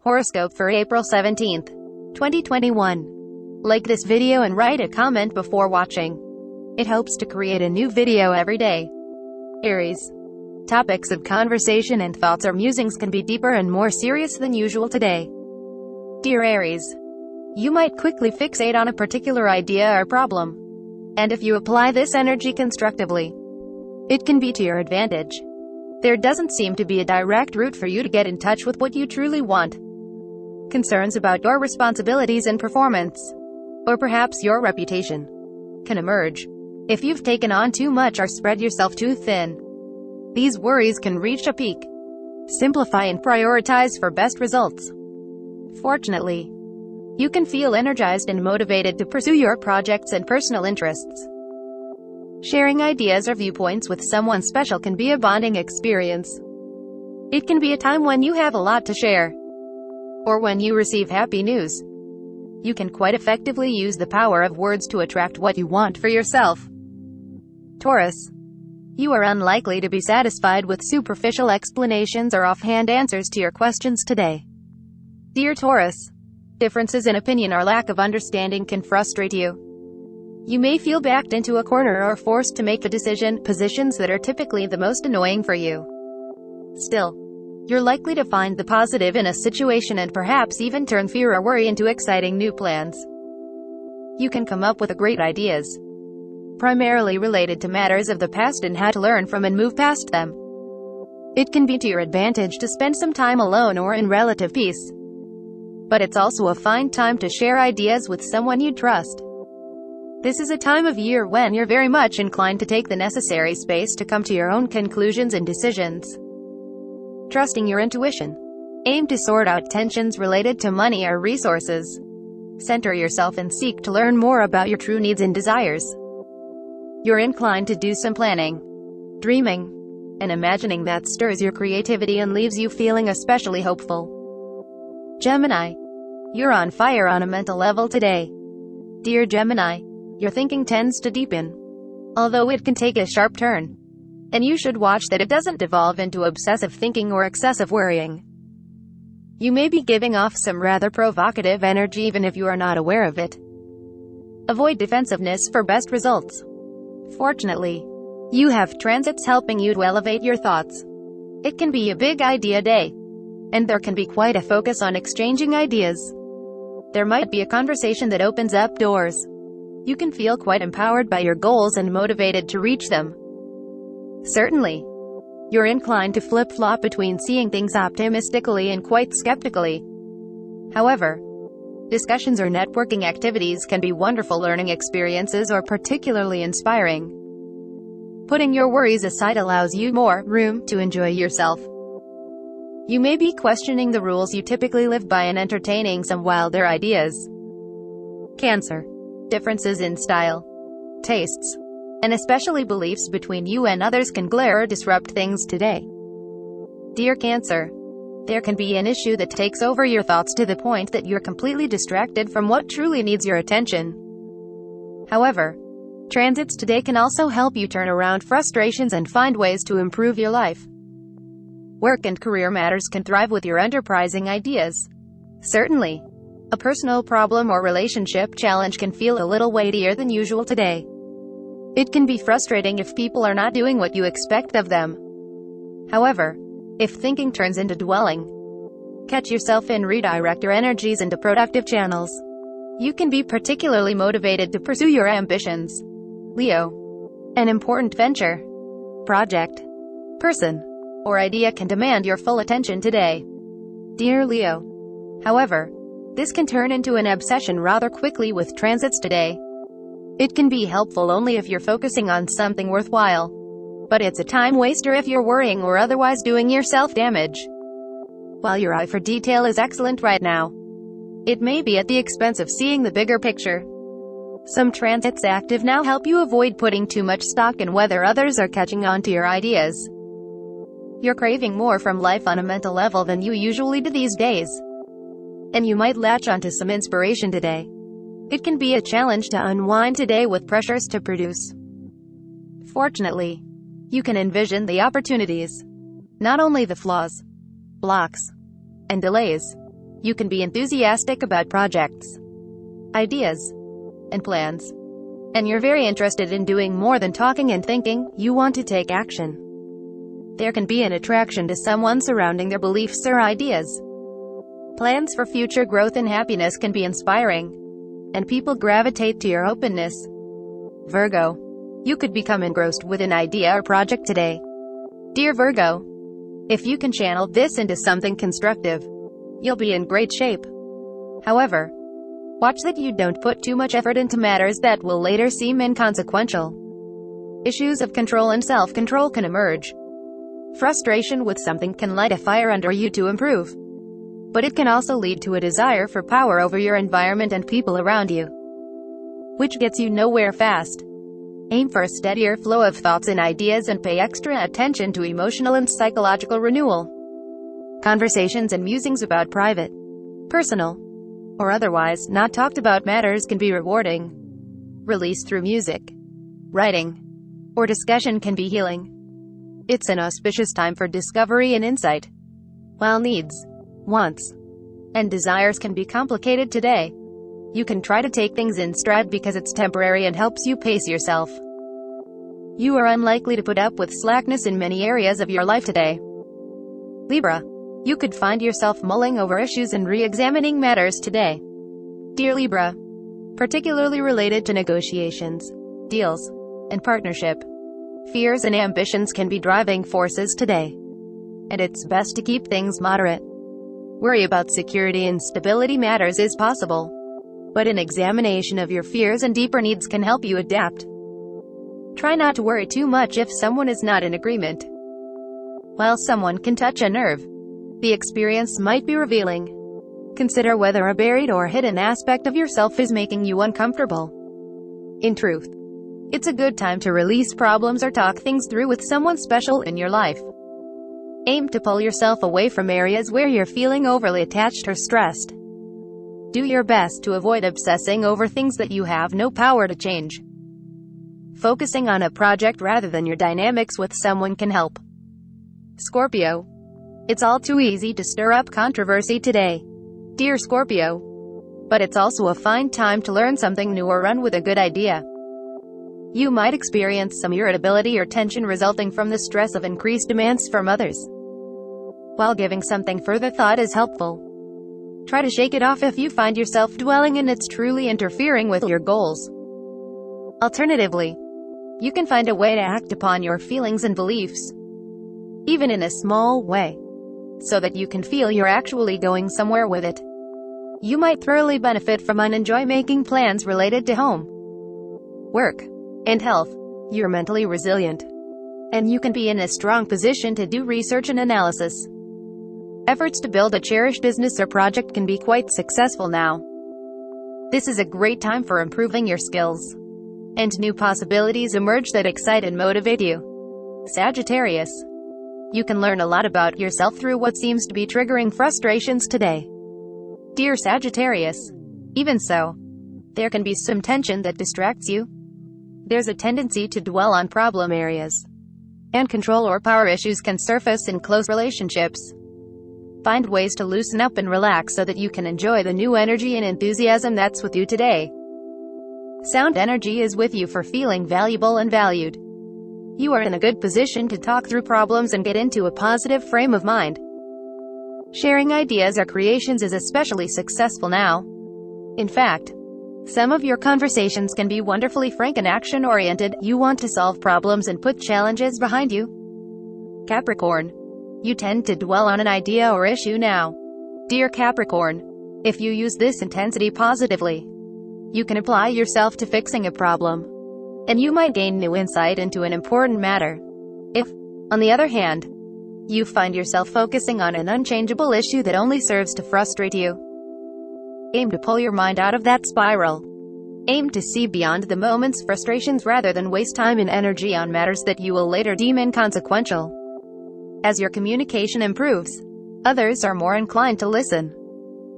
Horoscope for April 17th, 2021. Like this video and write a comment before watching. It helps to create a new video every day. Aries. Topics of conversation and thoughts or musings can be deeper and more serious than usual today. Dear Aries, you might quickly fixate on a particular idea or problem. And if you apply this energy constructively, it can be to your advantage. There doesn't seem to be a direct route for you to get in touch with what you truly want. Concerns about your responsibilities and performance, or perhaps your reputation, can emerge if you've taken on too much or spread yourself too thin. These worries can reach a peak. Simplify and prioritize for best results. Fortunately, you can feel energized and motivated to pursue your projects and personal interests. Sharing ideas or viewpoints with someone special can be a bonding experience. It can be a time when you have a lot to share, or when you receive happy news. You can quite effectively use the power of words to attract what you want for yourself. Taurus. You are unlikely to be satisfied with superficial explanations or offhand answers to your questions today. Dear Taurus, differences in opinion or lack of understanding can frustrate you. You may feel backed into a corner or forced to make a decision, positions that are typically the most annoying for you. Still, you're likely to find the positive in a situation and perhaps even turn fear or worry into exciting new plans. You can come up with great ideas, primarily related to matters of the past and how to learn from and move past them. It can be to your advantage to spend some time alone or in relative peace. But it's also a fine time to share ideas with someone you trust. This is a time of year when you're very much inclined to take the necessary space to come to your own conclusions and decisions. Trusting your intuition. Aim to sort out tensions related to money or resources. Center yourself and seek to learn more about your true needs and desires. You're inclined to do some planning, dreaming, and imagining that stirs your creativity and leaves you feeling especially hopeful. Gemini. You're on fire on a mental level today. Dear Gemini, your thinking tends to deepen, although it can take a sharp turn. And you should watch that it doesn't devolve into obsessive thinking or excessive worrying. You may be giving off some rather provocative energy even if you are not aware of it. Avoid defensiveness for best results. Fortunately, you have transits helping you to elevate your thoughts. It can be a big idea day, and there can be quite a focus on exchanging ideas. There might be a conversation that opens up doors. You can feel quite empowered by your goals and motivated to reach them. Certainly, you're inclined to flip-flop between seeing things optimistically and quite skeptically. However, discussions or networking activities can be wonderful learning experiences or particularly inspiring. Putting your worries aside allows you more room to enjoy yourself. You may be questioning the rules you typically live by and entertaining some wilder ideas. Cancer. Differences in style, tastes, and especially beliefs between you and others can glare or disrupt things today. Dear Cancer, there can be an issue that takes over your thoughts to the point that you're completely distracted from what truly needs your attention. However, transits today can also help you turn around frustrations and find ways to improve your life. Work and career matters can thrive with your enterprising ideas. Certainly, a personal problem or relationship challenge can feel a little weightier than usual today. It can be frustrating if people are not doing what you expect of them. However, if thinking turns into dwelling, catch yourself and redirect your energies into productive channels. You can be particularly motivated to pursue your ambitions. Leo. An important venture, project, person, or idea can demand your full attention today. Dear Leo. However, this can turn into an obsession rather quickly with transits today. It can be helpful only if you're focusing on something worthwhile. But it's a time waster if you're worrying or otherwise doing yourself damage. While your eye for detail is excellent right now, it may be at the expense of seeing the bigger picture. Some transits active now help you avoid putting too much stock in whether others are catching on to your ideas. You're craving more from life on a mental level than you usually do these days, and you might latch onto some inspiration today. It can be a challenge to unwind today with pressures to produce. Fortunately, you can envision the opportunities, not only the flaws, blocks, and delays. You can be enthusiastic about projects, ideas, and plans. And you're very interested in doing more than talking and thinking. You want to take action. There can be an attraction to someone surrounding their beliefs or ideas. Plans for future growth and happiness can be inspiring, and people gravitate to your openness. Virgo. You could become engrossed with an idea or project today. Dear Virgo, if you can channel this into something constructive, you'll be in great shape. However, watch that you don't put too much effort into matters that will later seem inconsequential. Issues of control and self-control can emerge. Frustration with something can light a fire under you to improve, but it can also lead to a desire for power over your environment and people around you, which gets you nowhere fast. Aim for a steadier flow of thoughts and ideas and pay extra attention to emotional and psychological renewal. Conversations and musings about private, personal, or otherwise not talked about matters can be rewarding. Release through music, writing, or discussion can be healing. It's an auspicious time for discovery and insight. While needs, wants, and desires can be complicated today, you can try to take things in stride because it's temporary and helps you pace yourself. You are unlikely to put up with slackness in many areas of your life today. Libra. You could find yourself mulling over issues and re-examining matters today. Dear Libra, particularly related to negotiations, deals, and partnership, fears and ambitions can be driving forces today, and it's best to keep things moderate. Worry about security and stability matters is possible, but an examination of your fears and deeper needs can help you adapt. Try not to worry too much if someone is not in agreement. While someone can touch a nerve, the experience might be revealing. Consider whether a buried or hidden aspect of yourself is making you uncomfortable. In truth, it's a good time to release problems or talk things through with someone special in your life. Aim to pull yourself away from areas where you're feeling overly attached or stressed. Do your best to avoid obsessing over things that you have no power to change. Focusing on a project rather than your dynamics with someone can help. Scorpio. It's all too easy to stir up controversy today. Dear Scorpio, but it's also a fine time to learn something new or run with a good idea. You might experience some irritability or tension resulting from the stress of increased demands from others. While giving something further thought is helpful, try to shake it off if you find yourself dwelling and it's truly interfering with your goals. Alternatively, you can find a way to act upon your feelings and beliefs, even in a small way, so that you can feel you're actually going somewhere with it. You might thoroughly benefit from and enjoy making plans related to home, work, and health. You're mentally resilient, and you can be in a strong position to do research and analysis. Efforts to build a cherished business or project can be quite successful now. This is a great time for improving your skills, and new possibilities emerge that excite and motivate you. Sagittarius. You can learn a lot about yourself through what seems to be triggering frustrations today. Dear Sagittarius, even so, there can be some tension that distracts you. There's a tendency to dwell on problem areas, and control or power issues can surface in close relationships. Find ways to loosen up and relax so that you can enjoy the new energy and enthusiasm that's with you today. Sound energy is with you for feeling valuable and valued. You are in a good position to talk through problems and get into a positive frame of mind. Sharing ideas or creations is especially successful now. In fact, some of your conversations can be wonderfully frank and action-oriented. You want to solve problems and put challenges behind you. Capricorn. You tend to dwell on an idea or issue now. Dear Capricorn, if you use this intensity positively, you can apply yourself to fixing a problem, and you might gain new insight into an important matter. If, on the other hand, you find yourself focusing on an unchangeable issue that only serves to frustrate you, aim to pull your mind out of that spiral. Aim to see beyond the moment's frustrations rather than waste time and energy on matters that you will later deem inconsequential. As your communication improves, others are more inclined to listen.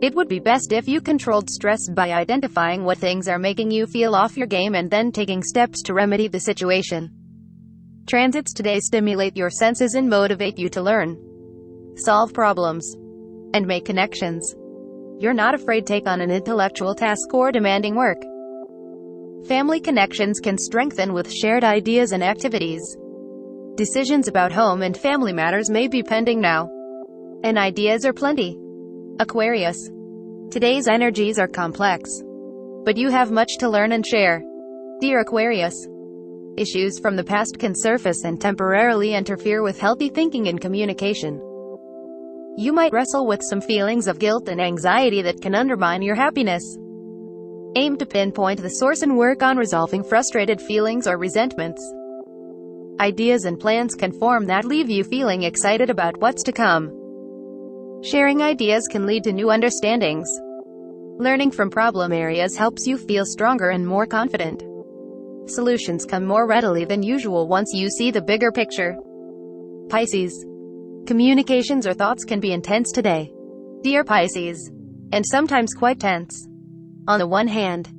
It would be best if you controlled stress by identifying what things are making you feel off your game and then taking steps to remedy the situation. Transits today stimulate your senses and motivate you to learn, solve problems, and make connections. You're not afraid to take on an intellectual task or demanding work. Family connections can strengthen with shared ideas and activities. Decisions about home and family matters may be pending now, and ideas are plenty. Aquarius. Today's energies are complex, but you have much to learn and share. Dear Aquarius, issues from the past can surface and temporarily interfere with healthy thinking and communication. You might wrestle with some feelings of guilt and anxiety that can undermine your happiness. Aim to pinpoint the source and work on resolving frustrated feelings or resentments. Ideas and plans can form that leave you feeling excited about what's to come. Sharing ideas can lead to new understandings. Learning from problem areas helps you feel stronger and more confident. Solutions come more readily than usual once you see the bigger picture. Pisces. Communications or thoughts can be intense today, dear Pisces, and sometimes quite tense. On the one hand,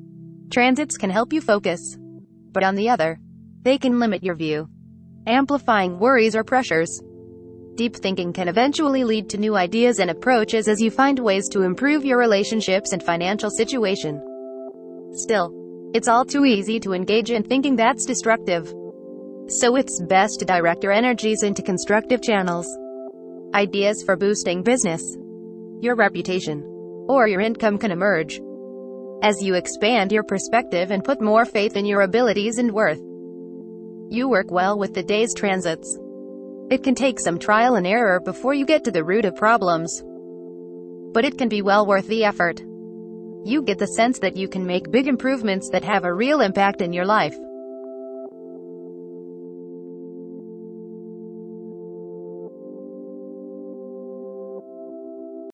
transits can help you focus, but on the other, they can limit your view, amplifying worries or pressures. Deep thinking can eventually lead to new ideas and approaches as you find ways to improve your relationships and financial situation. Still, it's all too easy to engage in thinking that's destructive. So it's best to direct your energies into constructive channels. Ideas for boosting business, your reputation, or your income can emerge as you expand your perspective and put more faith in your abilities and worth. You work well with the day's transits. It can take some trial and error before you get to the root of problems, but it can be well worth the effort. You get the sense that you can make big improvements that have a real impact in your life.